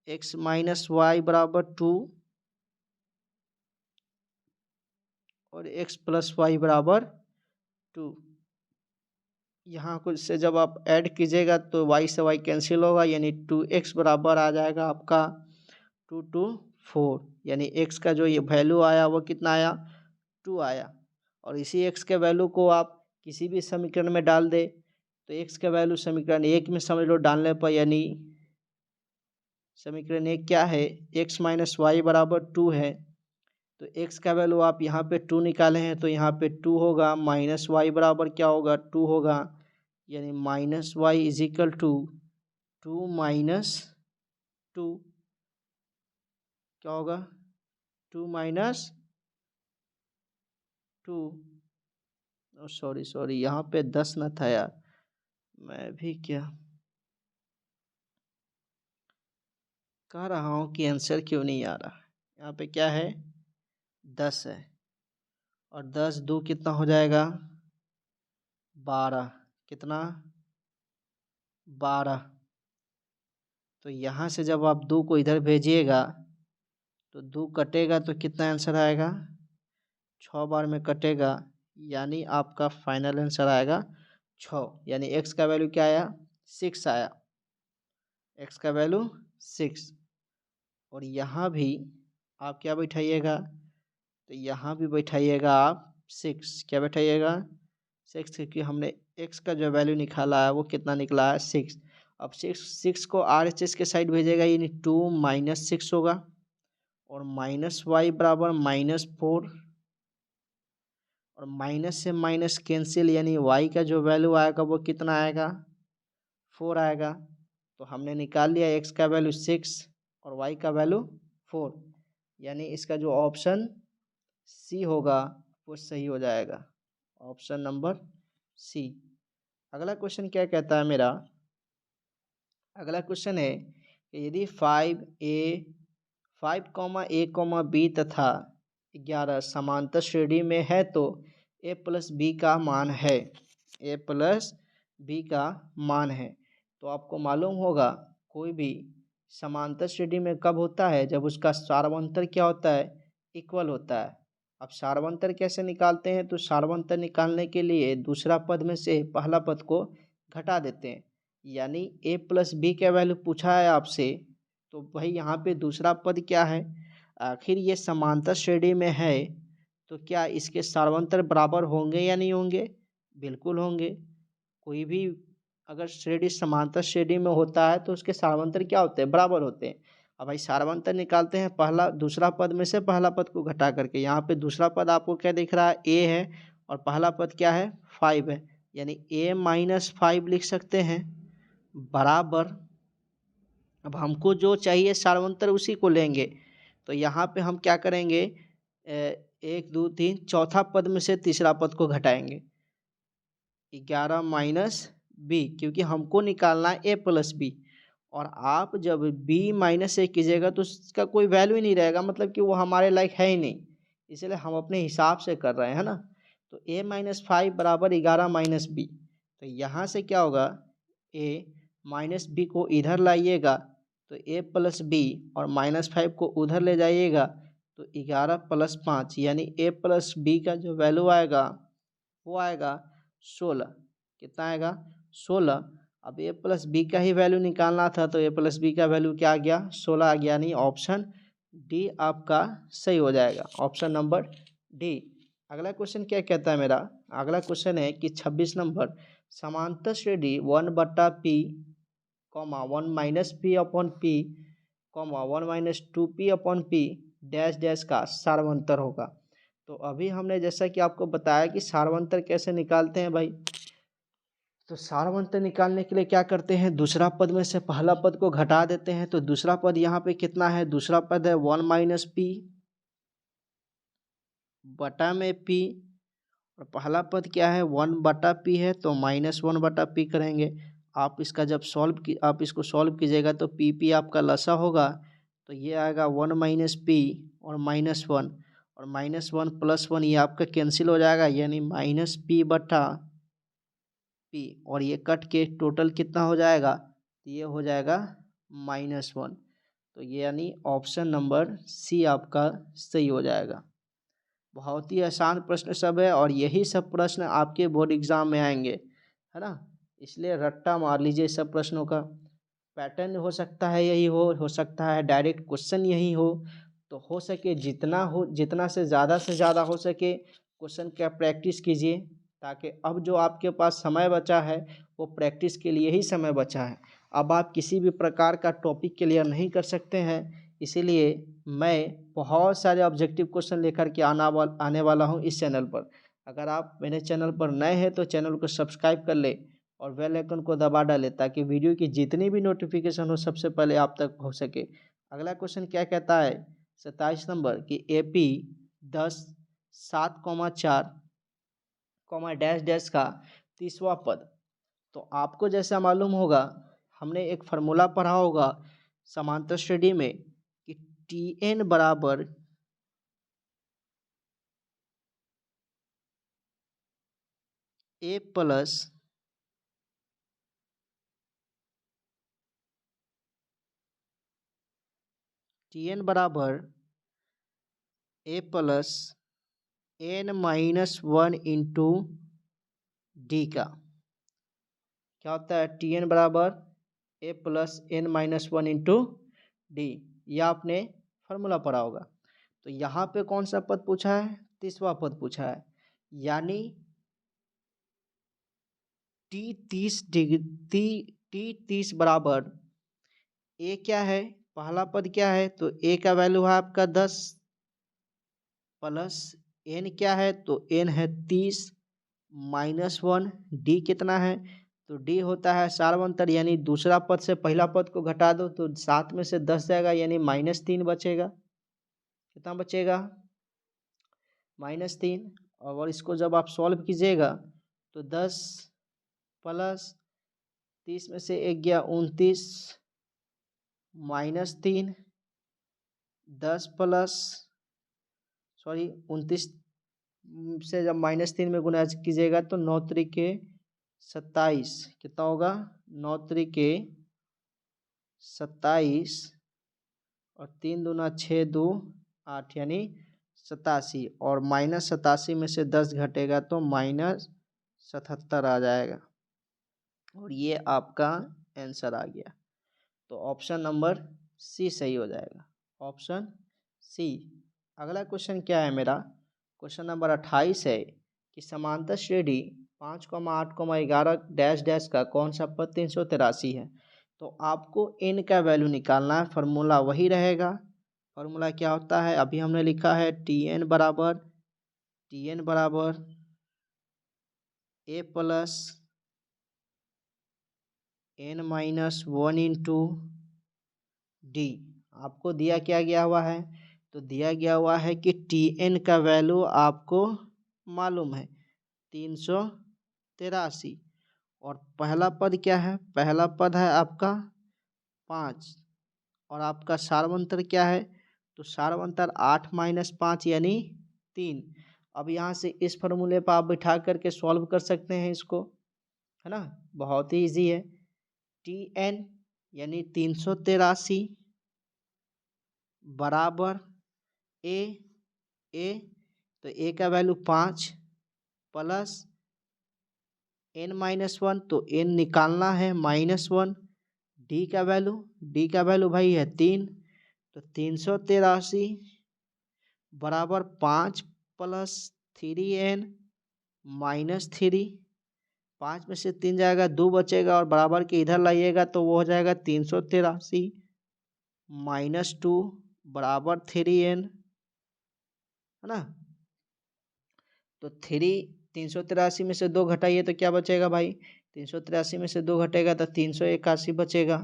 x - y = 2 और x + y = 2। यहाँ कुछ से जब आप ऐड कीजिएगा तो y से y कैंसिल होगा, यानी 2x बराबर आ जाएगा आपका 2 to 4, यानी x का जो ये वैल्यू आया वो कितना आया 2 आया। और इसी x के वैल्यू को आप किसी भी समीकरण में डाल दे, तो x का वैल्यू समीकरण 1 में समझ लो डालने पर, यानी समीकरण 1 क्या है, x - y = 2 है, तो x का वैल्यू आप यहाँ पे 2 निकाले हैं तो यहाँ पे 2 होगा, माइनस y बराबर क्या होगा 2 होगा, यानी -y = 2 - 2 क्या होगा 2 - 2, सॉरी यहाँ पे 10 न था यार, मैं भी क्या कह रहा हूँ कि आंसर क्यों नहीं आ रहा। यहाँ पे क्या है 10 है, और 10 2 कितना हो जाएगा 12, कितना 12। तो यहाँ से जब आप 2 को इधर भेजिएगा तो 2 कटेगा तो कितना आंसर आएगा 6 बार में कटेगा, यानी आपका फाइनल आंसर आएगा 6, यानी x का वैल्यू क्या आया 6 आया, x का वैल्यू 6। और यहाँ भी आप क्या बैठाइएगा, तो यहाँ भी बैठाइएगा आप 6, क्या बैठाइएगा 6, क्योंकि हमने x का जो वैल्यू निकाला है वो कितना निकला है 6। अब 6 को RHS के साइड भेजेगा, यानी 2 - 6 होगा, और -y बराबर -4, और माइनस से माइनस कैंसिल, यानी y का जो वैल्यू आएगा वो कितना आएगा 4 आएगा। तो हमने निकाल लिया x का वैल्यू 6 और y का वैल्यू 4, यानी इसका जो ऑप्शन सी होगा वो सही हो जाएगा, ऑप्शन नंबर सी। अगला क्वेश्चन क्या कहता है मेरा, अगला क्वेश्चन है कि यदि 5a, तथा 11 समांतर श्रेणी में है तो a + b का मान है, a + b का मान है। तो आपको मालूम होगा कोई भी समांतर श्रेणी में कब होता है, जब उसका सार्वंतर क्या होता है इक्वल होता है। अब सार्वंतर कैसे निकालते हैं, तो सार्वंतर निकालने के लिए दूसरा पद में से पहला पद को घटा देते हैं, यानी a + b का वैल्यू पूछा है आपसे, तो भाई यहाँ पे दूसरा पद क्या है, आखिर ये समांतर श्रेणी में है तो क्या इसके सार्वंतर बराबर होंगे या नहीं होंगे, बिल्कुल होंगे। कोई भी अगर श्रेणी समांतर श्रेणी में होता है तो उसके सारवंतर क्या होते हैं, बराबर होते हैं। अब भाई सारवंतर निकालते हैं, पहला दूसरा पद में से पहला पद को घटा करके। यहाँ पे दूसरा पद आपको क्या दिख रहा है, ए है, और पहला पद क्या है, 5 है, यानी a-5 लिख सकते हैं, बराबर। अब हमको जो चाहिए सारवंतर उसी को लेंगे, तो यहाँ पे हम क्या करेंगे, 1 2 3 चौथा पद में से तीसरा पद को घटाएंगे, 11 माइनस बी, क्योंकि हमको निकालना है ए प्लस बी। और आप जब बी माइनस ए कीजिएगा तो उसका कोई वैल्यू ही नहीं रहेगा, मतलब कि वो हमारे लायक है ही नहीं, इसलिए हम अपने हिसाब से कर रहे हैं, है ना। तो a-5 बराबर 11 माइनस बी। तो यहाँ से क्या होगा, a माइनस बी को इधर लाइएगा तो a प्लस बी, और -5 को उधर ले जाइएगा तो 11 प्लस 5, यानी a प्लस बी का जो वैल्यू आएगा वो आएगा 16। कितना आएगा, 16। अब a प्लस बी का ही वैल्यू निकालना था, तो a प्लस बी का वैल्यू क्या आ गया, 16 आ गया, यानी ऑप्शन डी आपका सही हो जाएगा, ऑप्शन नंबर डी। अगला क्वेश्चन क्या कहता है मेरा, अगला क्वेश्चन है कि 26 नंबर, समांतर श्रेणी 1/p, 1 minus P upon P, 1 minus 2p upon P dash dash का सारवंतर होगा। तो अभी हमने जैसा कि आपको बताया कि सारवंतर कैसे निकालते हैं भाई, तो सारवंतर निकालने के लिए क्या करते हैं, दूसरा पद में से पहला पद को घटा देते हैं। तो दूसरा पद यहाँ पे कितना है, दूसरा पद है 1 माइनस पी बटा में पी, और पहला पद क्या है, 1/p है, तो -1/p करेंगे। आप इसका जब आप इसको सॉल्व कीजिएगा तो पी आपका लसा होगा, तो ये आएगा 1 माइनस पी और -1, और -1 प्लस 1 ये आपका कैंसिल हो जाएगा, यानी -p/p, और ये कट के टोटल कितना हो जाएगा, ये हो जाएगा -1। तो ये यानी ऑप्शन नंबर सी आपका सही हो जाएगा। बहुत ही आसान प्रश्न सब है, और यही सब प्रश्न आपके बोर्ड एग्जाम में आएंगे, है ना। इसलिए रट्टा मार लीजिए सब प्रश्नों का। पैटर्न हो सकता है यही हो सकता है डायरेक्ट क्वेश्चन यही हो सके जितना से ज़्यादा हो सके क्वेश्चन का प्रैक्टिस कीजिए, ताकि अब जो आपके पास समय बचा है वो प्रैक्टिस के लिए ही समय बचा है। अब आप किसी भी प्रकार का टॉपिक क्लियर नहीं कर सकते हैं, इसीलिए मैं बहुत सारे ऑब्जेक्टिव क्वेश्चन लेकर के आने वाला हूँ इस चैनल पर। अगर आप मेरे चैनल पर नए हैं तो चैनल को सब्सक्राइब कर ले और बेल आइकन को दबा डालें, ताकि वीडियो की जितनी भी नोटिफिकेशन हो सबसे पहले आप तक पहुँच सके। अगला क्वेश्चन क्या कहता है, 27 नंबर कि AP 10 7,4 डैश डैश का 30वां पद। तो आपको जैसा मालूम होगा, हमने एक फार्मूला पढ़ा होगा समांतर श्रेणी में कि Tn बराबर a प्लस Tn बराबर a plus n-1 into D का क्या होता है, Tn बराबर a plus n-1 into D, यह आपने फार्मूला पढ़ा होगा। तो यहाँ पे कौन सा पद पूछा है, 30वां पद पूछा है, यानी T30 बराबर ए क्या है, पहला पद क्या है, तो ए का वैल्यू है आपका 10 प्लस एन क्या है, तो एन है 30 -1, डी कितना है, तो डी होता है सारवंतर, यानी दूसरा पद से पहला पद को घटा दो तो 7 में से 10 जाएगा, यानी -3 बचेगा। कितना बचेगा, -3। और इसको जब आप सॉल्व कीजिएगा तो 10 प्लस 30 में से 1 गया 29, -3, 10 प्लस 29 से जब -3 में गुना कीजिएगा तो 9 त्रिके 27, कितना होगा, 9 त्रिके 27 और 3 दूना 6 2 8, यानी 87, और -87 में से 10 घटेगा तो -77 आ जाएगा, और ये आपका आंसर आ गया। तो ऑप्शन नंबर सी सही हो जाएगा, ऑप्शन सी। अगला क्वेश्चन क्या है मेरा, क्वेश्चन नंबर 28 है कि समांतर श्रेणी 5,8,11 डैश डैश का कौन सा पद 383 है। तो आपको n का वैल्यू निकालना है, फार्मूला वही रहेगा। फार्मूला क्या होता है, अभी हमने लिखा है Tn बराबर a plus n-1 into D. आपको दिया क्या गया हुआ है, तो दिया गया हुआ है कि Tn का वैल्यू आपको मालूम है 383, और पहला पद क्या है, पहला पद है आपका 5, और आपका सार्वंतर क्या है, तो सार्वंतर 8-5 यानी 3। अब यहाँ से इस फॉर्मूले पर आप बिठा करके सॉल्व कर सकते हैं इसको, है ना, बहुत ही इजी है। Tn यानी 383 बराबर ए, तो ए का वैल्यू 5 प्लस n-1, तो n निकालना है -1। डी का वैल्यू भाई है 3, तो 383 बराबर 5 प्लस 3n-3। 5 में से 3 जाएगा, 2 बचेगा, और बराबर के इधर लाइएगा तो वो हो जाएगा 383 -2 बराबर 3n, है ना। तो 383 में से 2 घटाइए तो क्या बचेगा भाई, 383 में से 2 घटेगा तो 381 बचेगा।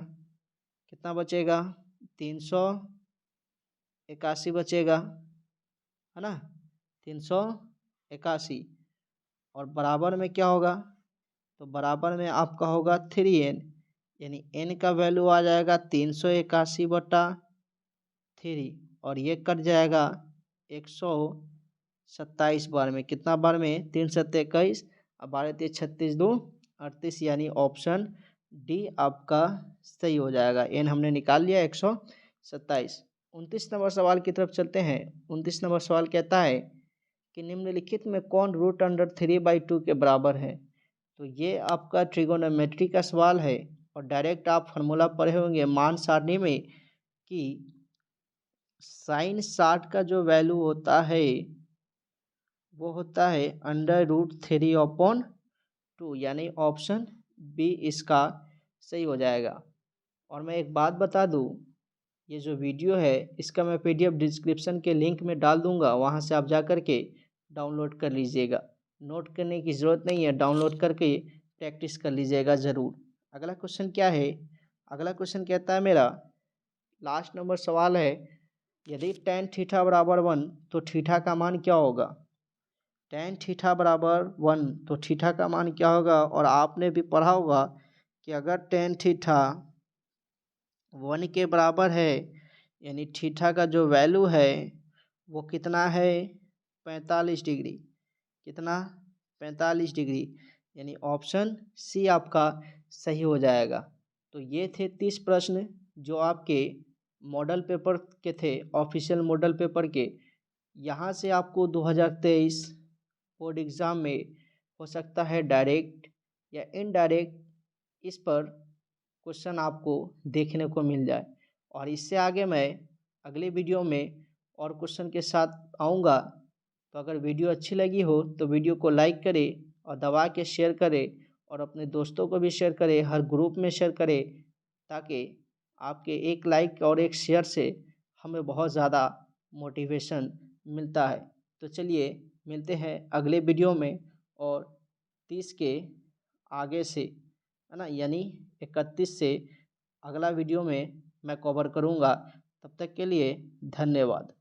कितना बचेगा, 381 बचेगा, है ना, 381। और बराबर में क्या होगा, तो बराबर में आपका होगा 3n, यानी n का वैल्यू आ जाएगा 381/3, और ये कट जाएगा 127 बार में। कितना बार में, 3 7 21, और 12 3 36 2 38, यानी ऑप्शन डी आपका सही हो जाएगा। n हमने निकाल लिया 127। 29 नंबर सवाल की तरफ चलते हैं। 29 नंबर सवाल कहता है कि निम्नलिखित में कौन √3/2 के बराबर है। तो ये आपका ट्रिगोनोमेट्री का सवाल है, और डायरेक्ट आप फार्मूला पढ़े होंगे मान सारणी में कि साइन 60 का जो वैल्यू होता है वो होता है √3/2, यानी ऑप्शन बी इसका सही हो जाएगा। और मैं एक बात बता दूं, ये जो वीडियो है इसका मैं PDF डिस्क्रिप्शन के लिंक में डाल दूंगा, वहां से आप जा कर के डाउनलोड कर लीजिएगा। नोट करने की ज़रूरत नहीं है, डाउनलोड करके प्रैक्टिस कर लीजिएगा ज़रूर। अगला क्वेश्चन क्या है, अगला क्वेश्चन कहता है मेरा, लास्ट नंबर सवाल है, यदि tan थीटा बराबर 1 तो थीटा का मान क्या होगा। tan थीटा बराबर 1 तो थीटा का मान क्या होगा। और आपने भी पढ़ा होगा कि अगर tan थीटा 1 के बराबर है, यानी थीटा का जो वैल्यू है वो कितना है, 45 डिग्री। कितना, 45 डिग्री, यानी ऑप्शन सी आपका सही हो जाएगा। तो ये थे 30 प्रश्न जो आपके मॉडल पेपर के थे, ऑफिशियल मॉडल पेपर के। यहाँ से आपको 2023 बोर्ड एग्ज़ाम में हो सकता है डायरेक्ट या इनडायरेक्ट इस पर क्वेश्चन आपको देखने को मिल जाए। और इससे आगे मैं अगले वीडियो में और क्वेश्चन के साथ आऊँगा। तो अगर वीडियो अच्छी लगी हो तो वीडियो को लाइक करें और दबा के शेयर करें, और अपने दोस्तों को भी शेयर करें, हर ग्रुप में शेयर करें, ताकि आपके एक लाइक और एक शेयर से हमें बहुत ज़्यादा मोटिवेशन मिलता है। तो चलिए मिलते हैं अगले वीडियो में, और 30 के आगे से, है ना, यानी 31 से अगला वीडियो में मैं कवर करूँगा। तब तक के लिए धन्यवाद।